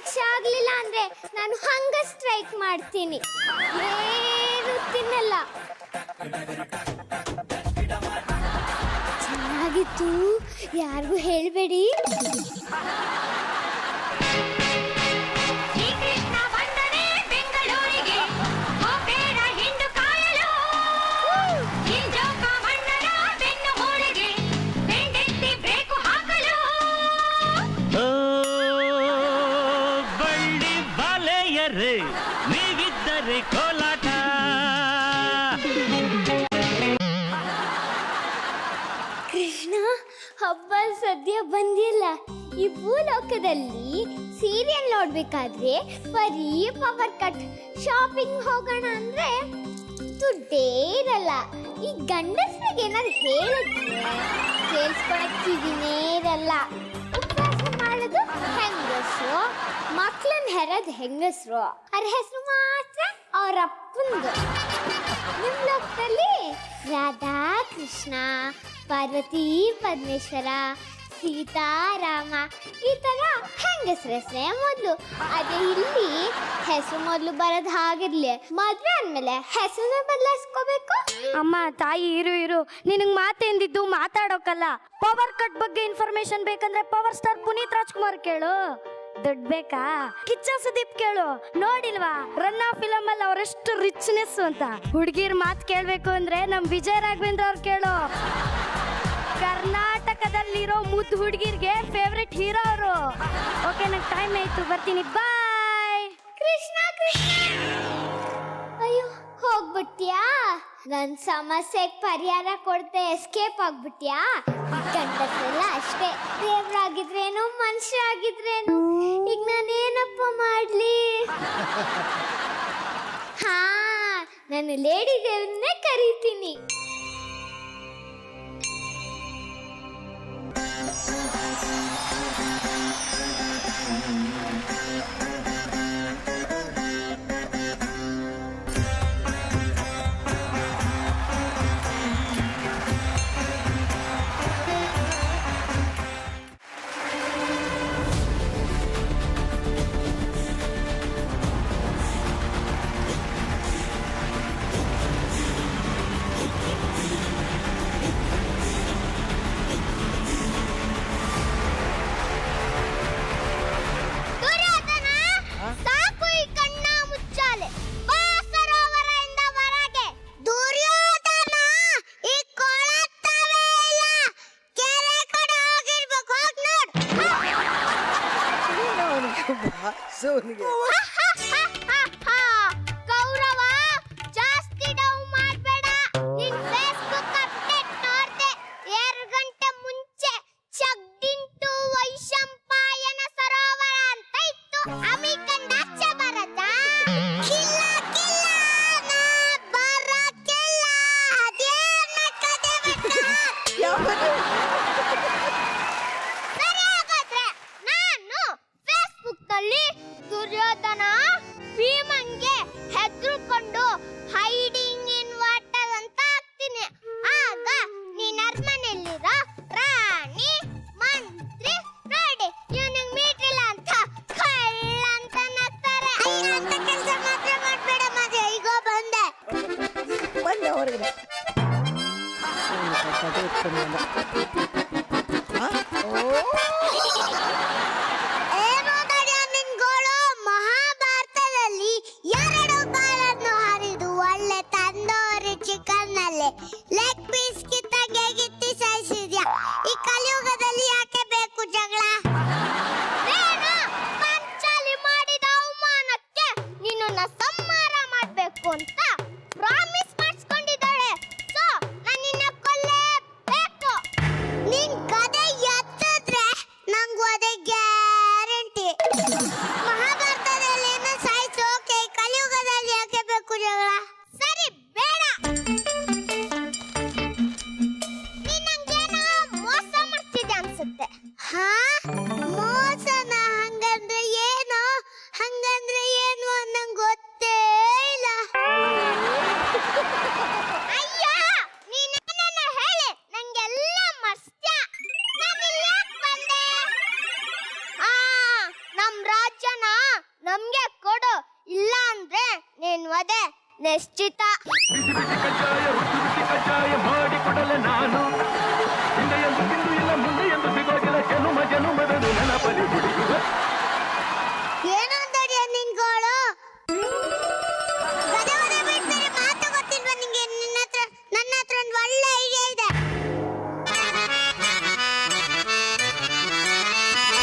ಲಕ್ಷ ಆಗ್ಲಿಲ್ಲ ಅಂದ್ರೆ ನಾನು ಹಂಗ ಸ್ಟ್ರೈಕ್ ಮಾಡ್ತೀನಿ. ಏನು ತಿನ್ನಲ್ಲ. ಚೆನ್ನಾಗಿತ್ತು, ಯಾರಿಗೂ ಹೇಳ್ಬೇಡಿ. ನೀವಿದ್ದರೆ ಕೋಲಾಟ. ಕೃಷ್ಣ, ಹಬ್ಬ ಸದ್ಯ ಬಂದಿಲ್ಲ. ಈ ಭೂಲೋಕದಲ್ಲಿ ಸೀರಿಯಲ್ ನೋಡ್ಬೇಕಾದ್ರೆ ಬರೀ ಪವರ್ ಕಟ್. ಶಾಪಿಂಗ್ ಹೋಗೋಣ ಅಂದ್ರೆ ದುಡ್ಡೇ ಇರಲ್ಲ. ಈ ಗಂಡಸ್ರಿಗೆ ಏನಾದ್ರು ಹೇಳಿದ್ರೆ ಕೇಳಿಸ್ಕೊಳಕ್ ಕಿವಿನೇ ಇರಲ್ಲ. ಉಪವಾಸ ಮಾಡೋದು ಹೆಂಗಸ್ರು, ಮಕ್ಳನ್ನ ಹೆರದ್ ಹೆಂಗಸ್ರು, ಅವ್ರ ಹೆಸರು ಮಾತ್ರ ಅವ್ರ ಅಪ್ಪಂದು. ನಿಮ್ ಲೋಕದಲ್ಲಿ ರಾಧಾ ಕೃಷ್ಣ, ಪಾರ್ವತಿ ಪರಮೇಶ್ವರ, ಸೀತಾರಾಮ ಈ ತರ ಹೆಂಗಸ್ರ ಹೆಸರೇ ಮೊದಲು. ಅದೇ ಇಲ್ಲಿ ಹೆಸರು ಮೊದಲು ಬರೋದು ಹಾಗಿರ್ಲಿ, ಮದ್ವೆ ಅಂದ್ಮೇಲೆ ಹೆಸರನ್ನ ಬದಲಾಯಿಸ್ಕೋಬೇಕು. ಅಮ್ಮ ತಾಯಿ ಇರು, ನಿನಗೆ ಮಾತೇಂದಿದ್ದು ಮಾತಾಡೋಕಲ್ಲ. ಪವರ್ ಕಟ್ ಬಗ್ಗೆ ಇನ್ಫಾರ್ಮೇಶನ್ ಬೇಕಂದ್ರೆ ಪವರ್ ಸ್ಟಾರ್ ಪುನೀತ್ ರಾಜ್ಕುಮಾರ್ ಕೇಳು. ದುಡ್ಡು ಬೇಕಾ ಕಿಚ್ಚ ಸುದೀಪ್ ಕೇಳು. ನೋಡಿಲ್ವಾ ರನ್ನ ಫಿಲಮ್ ಅಲ್ಲಿ ಅವರೆಷ್ಟು ರಿಚ್ನೆಸ್ ಅಂತ. ಹುಡುಗಿರ್ ಮಾತು ಕೇಳ್ಬೇಕು ಅಂದ್ರೆ ನಮ್ ವಿಜಯ ರಾಘವೇಂದ್ರ ಅವ್ರು ಕೇಳು. ಕರ್ನಾಟಕದಲ್ಲಿರೋ ಮುದ್ದು ಹುಡುಗಿರ್ಗೆ ಫೇವ್ರೆಟ್ ಹೀರೋ ಅವರು. ಓಕೆ, ನಂಗೆ ಟೈಮ್ ಆಯ್ತು, ಬರ್ತೀನಿ, ಬಾಯ್. ಕೃಷ್ಣ ಕೃಷ್ಣ, ಅಯ್ಯೋ ಹೋಗ್ಬಿಟ್ಯಾ? ನನ್ ಸಮಸ್ಯೆಗೆ ಪರಿಹಾರ ಕೊಡ್ತೆ ಎಸ್ಕೇಪ್ ಆಗ್ಬಿಟ್ಯಾ? ಗಂಡಸೆಲ್ಲ ಅಷ್ಟೇ, ದೇವ್ರಾಗಿದ್ರೇನು ಮನುಷ್ಯರಾಗಿದ್ರೇನು. ಈಗ ನಾನೇನಪ್ಪ ಮಾಡ್ಲಿ? ಹಾ, ನಾನು ಲೇಡಿ ದೇವ್ರನ್ನೇ ಕರೀತೀನಿ. ಕೌರವ, ಜಾಸ್ತಿ ಡೌ ಮಾಡ್ಬೇಡ. ನಿನ್ ಫೇಸ್ಬುಕ್ ಅಪ್ಡೇಟ್ ನೋಡ್ದೆ 2 ಗಂಟೆ ಮುಂಚೆ ಚಗ್ದಿಂಟು ವೈಶಂಪಾಯನ ಸರೋವರ ಅಂತ ಇತ್ತು. ಅಮಿಕಂಡ ಆಚೆ ಬರತ್ತಾ? ಕಿಲ್ಲ ಕಿಲ್ಲ ನಾ ಬರಕ್ಕಿಲ್ಲ. ಅದೇನ ಕತೆ ಬಿಟ್ಟ? ಸರಿ, ಹಾಗಾದ್ರೆ ನಾನು ಫೇಸ್ಬುಕ್ ನಲ್ಲಿ ದುರ್ಯೋಧನ ಭೀಮನ್ಗೆ ಹೆದ್ರುಕೊಂಡು ಹೈಡಿಂಗ್ ಇನ್ ವಾಟರ್ ಅಂತ ಹಾಕ್ತೀನಿ. ಆಗ ನೀನ್ ಅರಮನೆಯಲ್ಲಿರೋ ರಾಣಿ ಮಂತ್ರಿ ನೋಡಿ ಇವನಿಗೆ ಮೀಟಿಲ್ಲ ಅಂತ ಕಳ್ಳ ಅಂತ ನಗ್ತಾರೆ. ಅಂತ ಕೆಲಸ ಮಾತ್ರ ಮಾಡ್ಬೇಡ ಮಗ. ಈಗ ಬಂದೆ ಹೊರಗಡೆ. ಮಹಾಭಾರತದಲ್ಲಿ 2 ಬಾಲನ್ನು ಹರಿದು ಒಳ್ಳೆ ತಂದೂರಿ ಚಿಕನ್ ನಲ್ಲಿ ಲೆಗ್ ಪೀಸ್ ಕಿತ್ತಂಗೆ ಗಿತ್ತಿ ಸಾಯಿಸಿದ್ಯಾ. ಈ ಕಲಿಯುಗದಲ್ಲಿ ಯಾಕೆ ಬೇಕು ಜಗಳ? ಪಂಚಾಲಿ ಮಾಡಿದ ಅವಮಾನಕ್ಕೆ ನಿನ್ನ ಸಂಹಾರ ಮಾಡ್ಬೇಕು ಅಂತ ಪ್ರಾಮಿಸ್ ಮಾಡಿಸ್ಕೊಂಡಿದ್ದಾಳೆ. ಸೊ ನಾನು ನಿನ್ನ ಕೊಲ್ಲೇಬೇಕು. ನಿನ್ ಗದೆ ಎತ್ತಿದ್ರೆ ನಂಗೂ ಅದೇ ಗ್ಯಾರಂಟಿ. ಮಹಾಭಾರತದಲ್ಲಿ ಸಾಯ್ತು, ಓಕೆ, ಕಲಿಯುಗದಲ್ಲಿ ಯಾಕೆ ಬೇಕು ಜಗಳ? ಸರಿ, ಬೇಡ. ನೀನ್ ನಂಗೇನೋ ಮೋಸ ಮಾಡ್ತಿದ್ದೆ ಅನ್ಸುತ್ತೆ. ಹಾ, ಮೋಸನ? ಹಂಗಂದ್ರೆ ಏನು? ಹಂಗಂದ್ರೆ ಏನು ನಂಗೆ ಗೊತ್ತೇ ಇಲ್ಲ. ಅಯ್ಯ, ನೀನೇನ ಹೇಳಿ ನಂಗೆಲ್ಲ ಮರ್ಸ್ತ್ಯ. ನಾನಿಲ್ಲಿ ಯಾಕೆ ಬಂದೆ? ನಮ್ ರಾಜ್ಯನ ಹಣನ ನಮ್ಗೆ ಕೊಡು, ಇಲ್ಲ ಅಂದ್ರೆ ನೀನ್ ವದೆ ನಿಶ್ಚಿತ. ಬಿಸಿ ಬಿಸಿ ಕಜ್ಜಾಯ ರುಚಿ ರುಚಿ ಕಜ್ಜಾಯ ಮಾಡಿ ಕೊಡಲೆ ನಾನು. ಹಿಂದೆ ಎಂದು ತಿಂದು ಇಲ್ಲ ಮುಂದೆ ಎಂದು ಸಿಗೋದಿಲ್ಲ ಜನುಮ ಜನುಮದ ನೆನಪಲಿ ಹುಡುಗುವ. ಏನಂದಡಿಯ ನಿನ್ಗೋಳು? ಗದೆ ಗದೆ ಬಿಡ್ತಾರೆ, ಮಾತು ಗೊತ್ತಿಲ್ವಾ ನಿಂಗೆ? ನನ್ನ ಹತ್ರ ಒಂದು ಒಳ್ಳೆ ಐಡಿಯಾ ಇದೆ.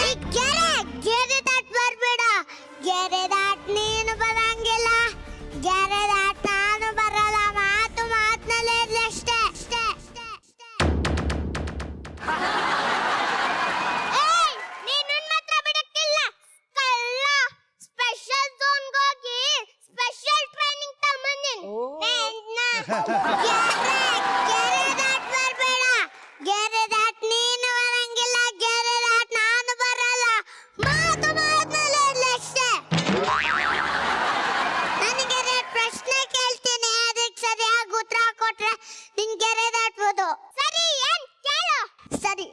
ಈ ಗೆರೆ ದಾಟ್ ಬರ್ಬೇಡ. ಗೆರೆ ದಾಟ್ ನೀನು ಬರಂಗಿಲ್ಲ, ಗೆರೆ ದಾಟ್ ನಾನು ಬರಲ್ಲ. ಮಾತು ಮಾತ್ನಲ್ಲೇ ಇರ್ಲಿ ಅಷ್ಟೇ. ಏಯ್, ನೀನ್ ನನ್ ಮಾತ್ರ ಬಿಡಕ್ಕಿಲ್ಲ. ಕಳ್ಳ, ಸ್ಪೆಷಲ್ ಝೋನ್ಗೆ ಹೋಗಿ ಸ್ಪೆಷಲ್ ಟ್ರೈನಿಂಗ್ ತಗೊಂಬಂದಿನಿ. ಗೆರೆ ದಾಟ್ ಬರ್ಬೇಡ. ಗೆರೆ ದಾಟ್ ನೀನು ಬರಂಗಿಲ್ಲ, ಗೆರೆ ದಾಟ್ ನಾನು ಬರಲ್ಲ. ಮಾತು ಮಾತ್ನಲ್ಲೇ ಇರ್ಲಿ ಅಷ್ಟೇ. ನನಗೆ ಪ್ರಶ್ನೆ ಕೇಳ್ತೀನಿ, ಅದಕ್ಕೆ ಸರಿಯಾಗಿ ಉತ್ತರ ಕೊಟ್ರೆ ನಿನ್ ಗೆರೆ ದಾಟ್ಬೋದು. ಸರಿ, ಏನ್ ಕೇಳು? ಸರಿ,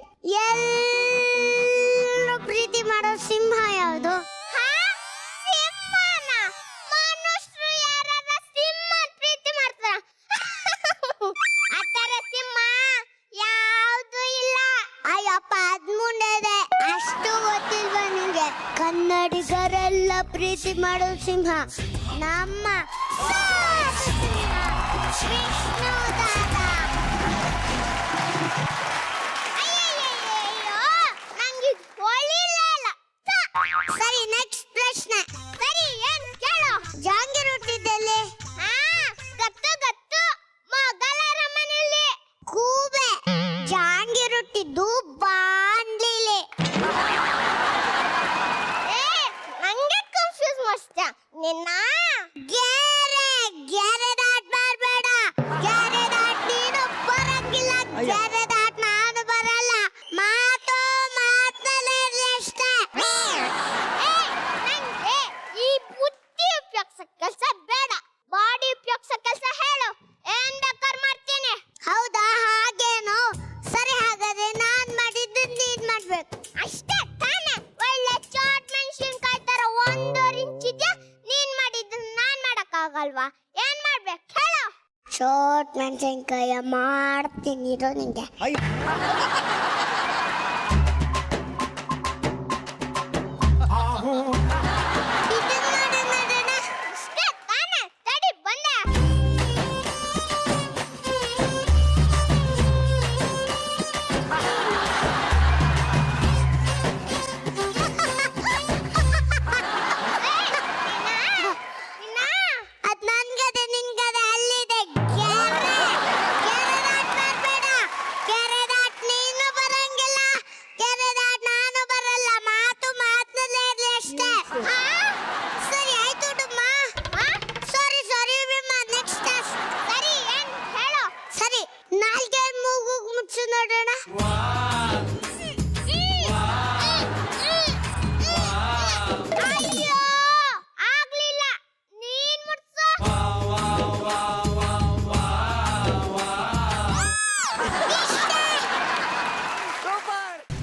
ಎಲ್ಲರೂ ಪ್ರೀತಿ ಮಾಡೋ ಸಿಂಹ ಯಾವುದು? ಸಿಂಹನ? ಮನುಷ್ಯರು ಯಾರಾದ್ರೂ ಸಿಂಹನ್ ಪ್ರೀತಿ ಮಾಡ್ತಾರ? ಆ ಥರ ಸಿಂಹ ಯಾವುದು ಇಲ್ಲ. ಅಯ್ಯಪ್ಪ, ಅದ್ ಮುಂದೆ ಇದೆ, ಅಷ್ಟು ಗೊತ್ತಿಲ್ವಾ ನಿಂಗೆ? ಕನ್ನಡಿಗರೆಲ್ಲ ಪ್ರೀತಿ ಮಾಡೋ ಸಿಂಹ ನಮ್ಮ ಸಾಹಸ ಸಿಂಹ, ವಿಷ್ಣು ದಾದ. ಅಯ್ಯಯ್ಯಯ್ಯೋ, ನಂಗೆ ಹೊಳಿಲೇ ಇಲ್ಲ. ಸರಿ, ನೆಕ್ಸ್ಟ್ ಪ್ರಶ್ನೆ. ಸರಿ, ಏನ್ ಕೇಳು? ಜಾಂಗೀರ್ ಹುಟ್ಟಿದ್ದಲ್ಲಿ? ಗೊತ್ತು, ಮೊಘಲರ ಮನೆಯಲ್ಲಿ. ಕೂಬೆ. ಜಾಂಗೀರ್ ಹುಟ್ಟಿದ್ದು ಬಾಂಡ್ಲಿಲಿ. ನಂಗೆ ಕನ್ಫ್ಯೂಸ್ ಮಾಡ್ತೀಯ ನಿನ್ನ. ಗೆರೆ ದಾಟ್ ಬರ್ಬೇಡ. ಗೆರೆ ದಾಟ್ ನೀನು ಬರಂಗಿಲ್ಲ, ಗೆರೆ ದಾಟ್ ನಾನು ಬರಲ್ಲ. ಮಾತು ಮಾತ್ನಲ್ಲೇ ಇರ್ಲಿ ಅಷ್ಟೇ. ನಂಗೆ ಈ ಬುದ್ಧಿ ಉಪಯೋಗಿಸೋ ಕೆಲಸ ಬೇಡ, ಬಾಡಿ ಉಪಯೋಗಿಸೋ ಕೆಲಸ ಹೇಳು, ಏನ್ ಬೇಕಾದ್ರೂ ಮಾಡ್ತೀನಿ. ಹೌದಾ? ಹಾಗೇನು? ಸರಿ, ಹಾಗಾದ್ರೆ ನಾನ್ ಮಾಡಿದ್ದು ನೀನ್ ಮಾಡ್ಬೇಕು ಅಷ್ಟೇ ತಾನೆ? ಒಳ್ಳೆ ಚಾಟ್ ಮೆಣಸಿನ್ಕಾಯಿ ತರ 1.5 ಇಂಚ್ ಇದೆಯಾ, ನೀನ್ ಮಾಡಿದ್ದು ನಾನ್ ಮಾಡಕ್ಕಾಗಲ್ವಾ? ಏನ್ ಮಾಡ್ಬೇಕು ಹೇಳು? ಚಾಟ್ ಮೆಣಸಿನ್ಕಾಯ ಮಾಡ್ತೀನಿ ಇರೋ ನಿಂಗೆ. ಇಷ್ಟೇ ತಾನೆ? ತಡಿ, ಬಂದೆ. ಅದ್ ನನ್ಗದೆ, ನಿನ್ಗದೆ, ಅಲ್ಲಿದೆ. ಗೆರೆ ದಾಟ್ ಬರ್ಬೇಡ. ಗೆರೆ ದಾಟ್ ನೀನು ಬರಂಗಿಲ್ಲ, ಗೆರೆ ದಾಟ್ ನಾನು ಬರಲ್ಲ. ಮಾತು ಮಾತ್ನಲ್ಲೇ ಇರ್ಲಿ ಅಷ್ಟೇ. ಸರಿ, ಆಯ್ತು ಡುಮ್ಮ. ಸಾರಿ ಬಿಮ್ಮ, ನೆಕ್ಸ್ಟ್ ಟಾಸ್ಕ್. ಸರಿ, ಏನ್ ಹೇಳು? ಸರಿ, ನಾಲ್ಗೆ ಮೂಗು ಮುಚ್ಚು ನೋಡೋಣ. ಅಯ್ಯೋ, ಆಗ್ಲಿಲ್ಲ, ನೀನ್ ಮುಟ್ಸು.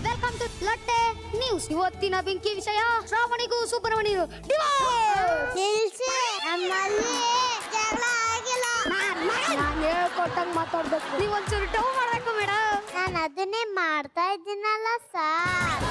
ವೆಲ್ಕಮ್ ಟು ಲಟ್ಟೆ ನ್ಯೂಸ್. ಇವತ್ತಿನ ಬೆಂಕಿ ವಿಷಯ ಶ್ರಾವಣಿಗೂ ಸುಬ್ರಹ್ಮಣ್ಯಗೂ ಡಿವೋರ್ಸ್. ನಿಲ್ಸಿ, ನಮ್ಮಲ್ಲಿ ಜಗಳ ಆಗಿಲ್ಲ. ನಾನು ಹೇಳ್ಕೊಟ್ಟಂಗ್ ಮಾತಾಡ್ಬೇಕು, ನೀವ್ ಒಂಚೂರು ಟವ್ ಮಾಡ್ಬೇಕು ಮೇಡಮ್. ನಾನು ಅದನ್ನೇ ಮಾಡ್ತಾ ಇದ್ದೀನಲ್ಲ ಸರ್.